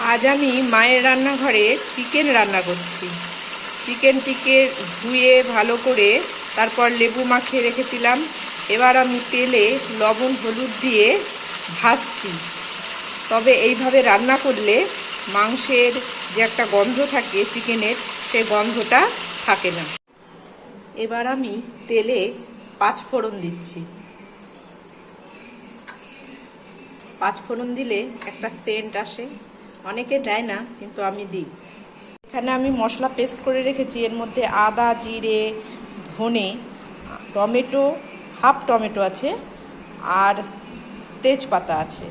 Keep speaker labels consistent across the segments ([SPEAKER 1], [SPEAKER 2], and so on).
[SPEAKER 1] আজ আমি মায়ের রান্নাঘরে চিকেন রান্না করছি। চিকেনটিকে ধুয়ে ভালো করে তারপর লেবু মাখিয়ে রেখেছিলাম। এবার আমি তেলে লবণ হলুদ দিয়ে ভাজছি। তবে এইভাবে রান্না করলে মাংসের যে একটা গন্ধ থাকে চিকেনের, সেই গন্ধটা থাকে না। এবার আমি তেলে 5 ফোড়ন দিচ্ছি। 5 ফোড়ন দিলে একটা সেন্ট আসে, অনেকে দেয় না, কিন্তু আমি দিই। এখানে আমি মশলা পেস্ট করে রেখেছি। এর মধ্যে আদা, জিরে, ধনে, টমেটো, হাফ টমেটো আছে, আর তেজপাতা আছে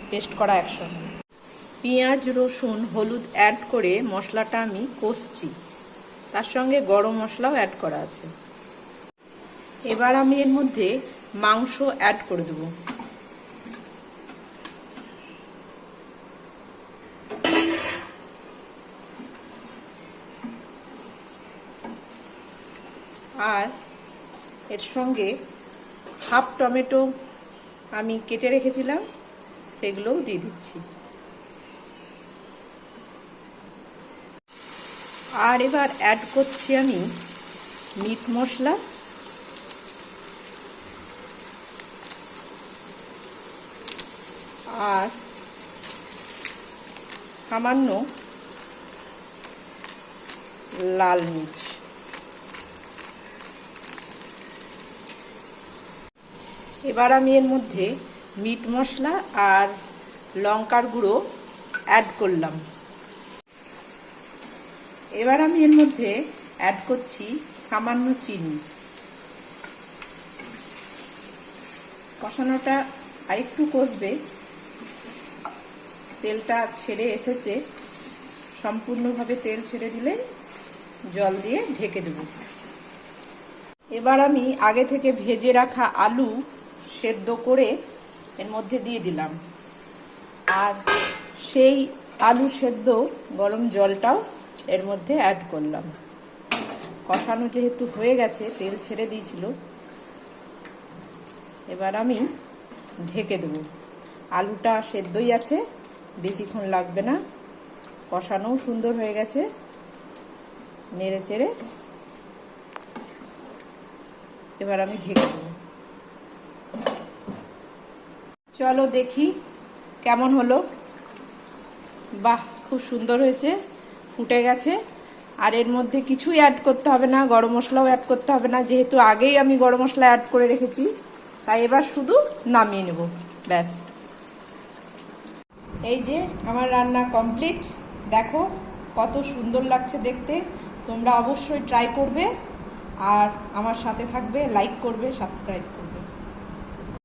[SPEAKER 1] পেস্ট করা একসঙ্গে। পেঁয়াজ, রসুন, হলুদ অ্যাড করে মশলাটা আমি কষছি। তার সঙ্গে গরম মশলাও অ্যাড করা আছে। এবার আমি এর মধ্যে মাংস অ্যাড করে দেবো। আর এর সঙ্গে হাফ টমেটো আমি কেটে রেখেছিলাম, সেগুলোও দিয়ে দিচ্ছি। আর এবার অ্যাড করছি আমি মিট মশলা, আর সামান্য লাল মির্চ। এবার আমি এর মধ্যে মিট মশলা আর লঙ্কার গুঁড়ো অ্যাড করলাম। এবার আমি এর মধ্যে অ্যাড করছি সামান্য চিনি। কষানোটা আরেকটু কষবে, তেলটা ছেড়ে এসেছে। সম্পূর্ণভাবে তেল ছেড়ে দিলে জল দিয়ে ঢেকে দেব। এবার আমি আগে থেকে ভেজে রাখা আলু সেদ্ধ করে এর মধ্যে দিয়ে দিলাম, আর সেই আলু সেদ্ধ গরম জলটাও এর মধ্যে অ্যাড করলাম। কষানো যেহেতু হয়ে গেছে, তেল ছেড়ে দিয়েছিল, এবার আমি ঢেকে দেব। আলুটা সেদ্ধই আছে, বেশিক্ষণ লাগবে না। কষানোও সুন্দর হয়ে গেছে। নেড়ে চেড়ে এবার আমি ঢেকে দেব। চলো দেখি কেমন হলো। বাহ, খুব সুন্দর হয়েছে, ফুটে গেছে। আর এর মধ্যে কিছুই অ্যাড করতে হবে না, গরম মশলাও অ্যাড করতে হবে না, যেহেতু আগেই আমি গরম মশলা অ্যাড করে রেখেছি। তাই এবার শুধু নামিয়ে নেব, ব্যাস। এই যে আমার রান্না কমপ্লিট। দেখো কত সুন্দর লাগছে দেখতে। তোমরা অবশ্যই ট্রাই করবে, আর আমার সাথে থাকবে, লাইক করবে, সাবস্ক্রাইব করবে।